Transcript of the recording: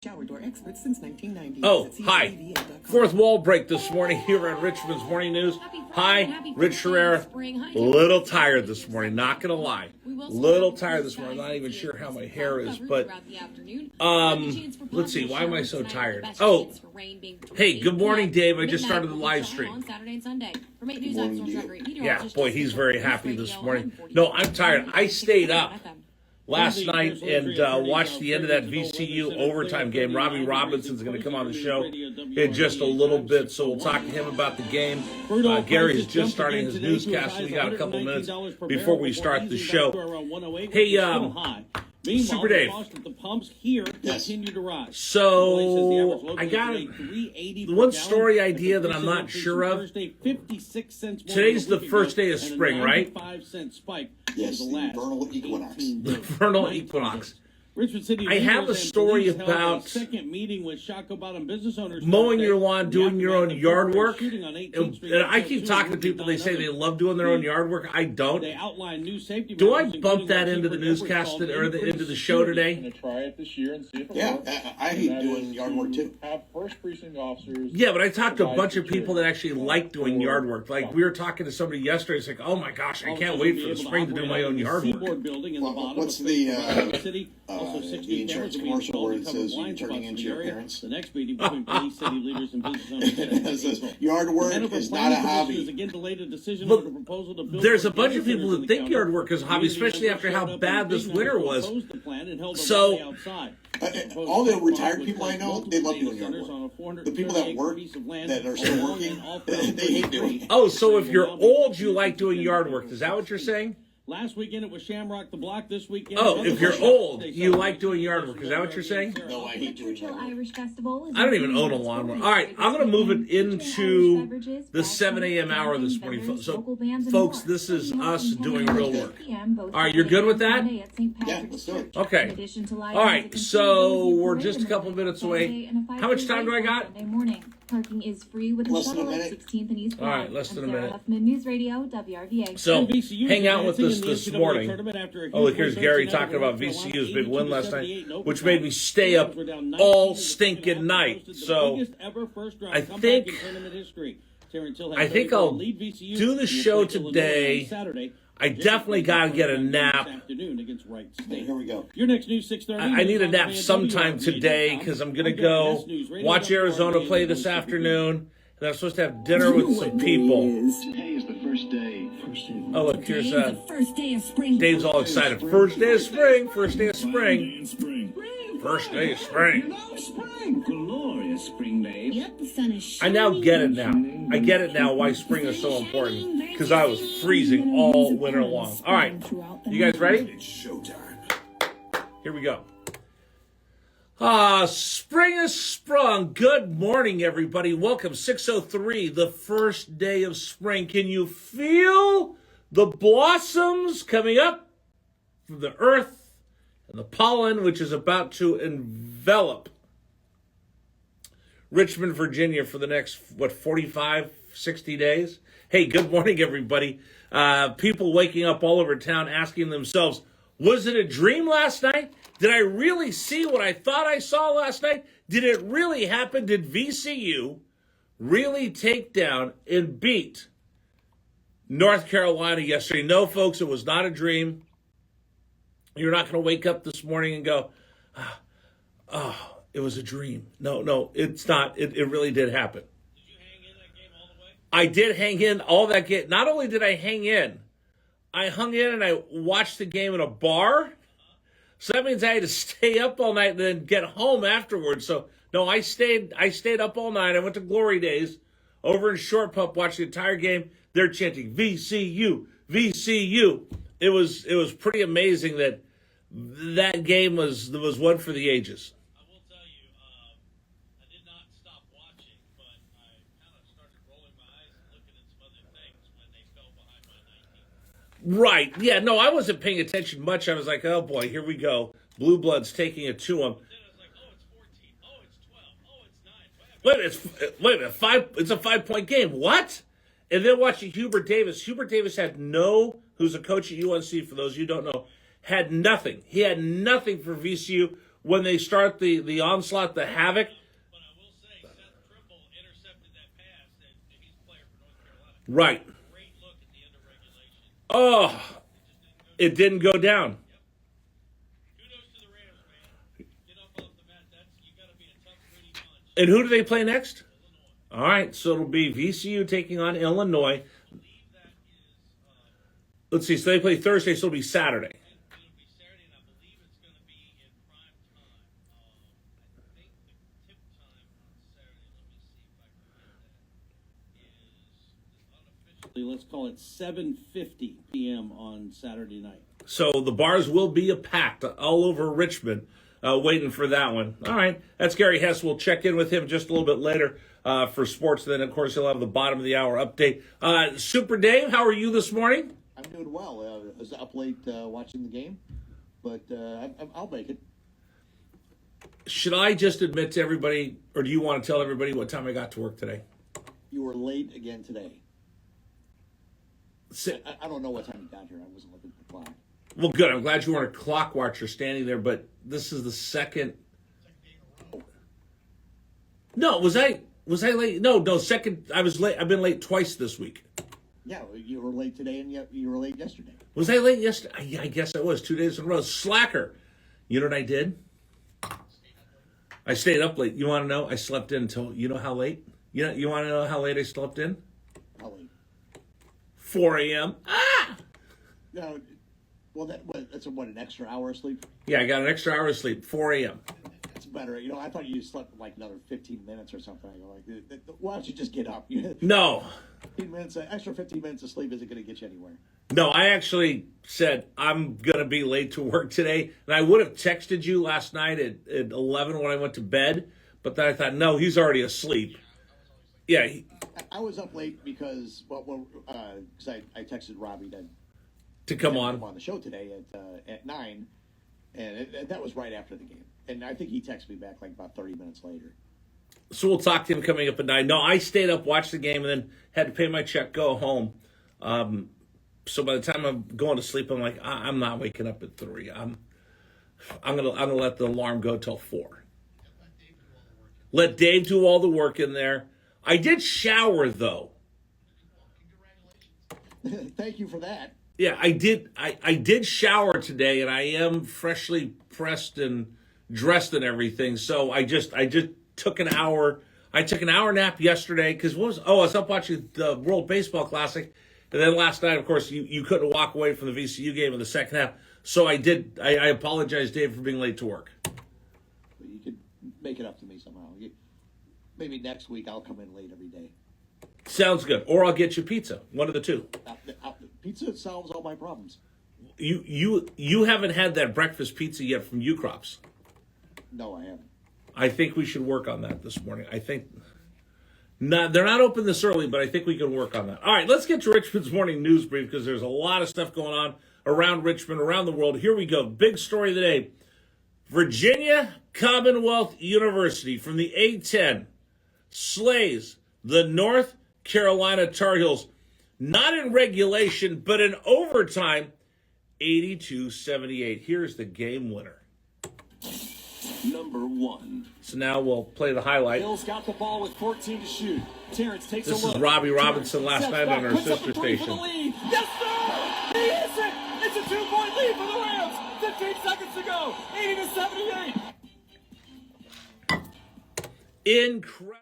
Shower door experts since 1990. Oh, hi. Fourth wall break this morning here on Richmond's Morning News. Hi, Rich Herrera. A little tired this morning, not going to lie. Little tired this morning. Not even sure how my hair is, but let's see. Why am I so tired? Oh, hey, good morning, Dave. I just started the live stream. Yeah, boy, he's very happy this morning. No, I'm tired. I stayed up last night and watched the end of that VCU overtime game. Robbie Robinson's going to come on the show in just a little bit, so we'll talk to him about the game. Gary's just starting his newscast, so we got a couple minutes before we start the show. Hey, Super Dave. Yes. So I got one story idea that I'm not sure of. Today's the first day of spring, right? Yes, the vernal equinox. The vernal equinox. Richmond City I have a story about second meeting with Shacobottom business owners mowing your lawn, doing your own yard work. And I keep talking to people, they say they love doing their own yard work. I don't. They outline new safety. Do I bump that into the newscast or into the show today? I'm going to try it this year and see if it works. I hate doing yard work too. Have first precinct officers. Yeah, but I talked to a bunch of people that actually like doing yard work. Like we were talking to somebody yesterday. It's like, oh my gosh, I can't wait for the spring to do my own yard work. What's the insurance commercial where it says you're turning into your parents? The next meeting between police, city leaders, and business owners. It says yard work is not a hobby. There's a bunch of people that think yard work is a hobby, especially after how bad this winter was. So all the retired people I know, they love doing yard work. The people that work, that are still working, they hate doing it. Oh, so if you're old, you like doing yard work. Is that what you're saying? Last weekend it was Shamrock the Block. This weekend. Oh, if you're old, you like doing yard work. Is that what you're saying? No, I hate doing yard work. I don't even own a lawnmower. All right, I'm going to move it into the 7 a.m. hour this morning. So, folks, this is us doing real work. All right, you're good with that? Yeah, let's do it. Okay. All right, so we're just a couple minutes away. How much time do I got? Parking is free with a shuttle at 16th and East. All right, less than a minute. NewsRadio WRVA. So, hang out with us this morning. Oh, look, here's Gary talking about VCU's big win last night, which made me stay up all stinking night. So, I think I'll do the show today. I definitely got to get a nap. Here we go. Your next news 6:30. I need a nap sometime today because I'm going to go watch Arizona play this afternoon. And I'm supposed to have dinner with some people. Today is the first day. Oh, look, here's Dave's all excited. First day of spring. First day of spring. First day of spring. Glorious spring, Dave. Yep, the sun is I now get it now. I get it now why spring is so important. Because I was freezing all winter long. All right. You guys ready? It's showtime. Here we go. Spring has sprung. Good morning, everybody. Welcome, 6:03, the first day of spring. Can you feel the blossoms coming up from the earth and the pollen, which is about to envelop Richmond, Virginia for the next, 45, 60 days? Hey, good morning, everybody. People waking up all over town asking themselves, was it a dream last night? Did I really see what I thought I saw last night? Did it really happen? Did VCU really take down and beat North Carolina yesterday? No, folks, it was not a dream. You're not going to wake up this morning and go, oh, it was a dream. No, it's not. It really did happen. Did you hang in that game all the way? I did hang in all that game. Not only did I hang in, I hung in and I watched the game in a bar. So that means I had to stay up all night and then get home afterwards. So no, I stayed up all night. I went to Glory Days over in Short Pump, watched the entire game. They're chanting VCU, VCU. It was pretty amazing that game was one for the ages. I will tell you, I did not stop watching, but I kind of started rolling my eyes and looking at some other things when they fell behind by 19. Right. Yeah, no, I wasn't paying attention much. I was like, oh, boy, here we go. Blue Bloods taking it to them. Then I was like, oh, it's 14. Oh, it's 12. Oh, it's 9. Wait a minute, it's a 5-point game. What? And then watching Hubert Davis. Hubert Davis who's a coach at UNC, for those of you who don't know, had nothing. He had nothing for VCU. when they start the onslaught, the havoc. But I will say, Seth Trimble intercepted that pass, and he's a player for North Carolina. Right. Great look at the end of regulation. Oh, it didn't go down. Kudos to the Rams, man. Get up off the mat. You got to be a tough, gritty bunch. And who do they play next? Illinois. All right, so it'll be VCU taking on Illinois. I believe that is. Let's see, so they play Thursday, so it'll be Saturday. It'll be Saturday, and I believe it's going to be in prime time. I think the tip time on Saturday. Let me see if I can get that. Is unofficially, let's call it 7:50 p.m. on Saturday night. So the bars will be packed all over Richmond, waiting for that one. All right, that's Gary Hess. We'll check in with him just a little bit later for sports. Then, of course, he'll have the bottom of the hour update. Super Dave, how are you this morning? I'm doing well. I was up late watching the game, but I'll make it. Should I just admit to everybody, or do you want to tell everybody what time I got to work today? You were late again today. I don't know what time you got here. I wasn't looking at the clock. Well, good. I'm glad you weren't a clock watcher standing there, but this is the second. No, was I late? No, second. I was late. I've been late twice this week. Yeah, you were late today, and yet you were late yesterday. Was I late yesterday? I guess I was. 2 days in a row. Slacker. You know what I did? I stayed up late. You want to know? I slept in until, you know how late? You want to know how late I slept in? How late? 4 a.m. Ah! No, well, that's an extra hour of sleep? Yeah, I got an extra hour of sleep. 4 a.m. That's better. I thought you slept like another 15 minutes or something. I go like, why don't you just get up? No. 15 minutes, extra 15 minutes of sleep isn't going to get you anywhere. No, I actually said I'm going to be late to work today. And I would have texted you last night at 11 when I went to bed. But then I thought, no, he's already asleep. Yeah. I was up late because, I texted Robbie to come on the show today at 9. And that was right after the game. And I think he texted me back like about 30 minutes later. So we'll talk to him coming up at 9. No, I stayed up, watched the game, and then had to pay my check, go home. So by the time I'm going to sleep, I'm like, I'm not waking up at 3. I'm gonna let the alarm go till 4. Let Dave do all the work in there. I did shower though. Thank you for that. Yeah, I did. I did shower today, and I am freshly pressed and dressed and everything. So I just took an hour. I took an hour nap yesterday because I was up watching the World Baseball Classic, and then last night, of course, you couldn't walk away from the VCU game in the second half. So I did. I apologize, Dave, for being late to work. But you could make it up to me somehow. Maybe next week I'll come in late every day. Sounds good. Or I'll get you pizza. One of the two. Pizza solves all my problems. You haven't had that breakfast pizza yet from Ukrops. No, I haven't. I think we should work on that this morning. I think they're not open this early, but I think we can work on that. All right, let's get to Richmond's morning news brief because there's a lot of stuff going on around Richmond, around the world. Here we go. Big story of the day. Virginia Commonwealth University from the A-10 slays the North Carolina Tar Heels, not in regulation, but in overtime, 82-78. Here's the game winner. Number 1. So now we'll play the highlight. Hills got the ball with 14 to shoot. Terrence takes This a look. is Robbie Robinson last night on our puts up sister a three for station. the lead. Yes, sir! He hits it! It's a 2-point lead for the Rams. 15 seconds to go. 80-78. Incredible.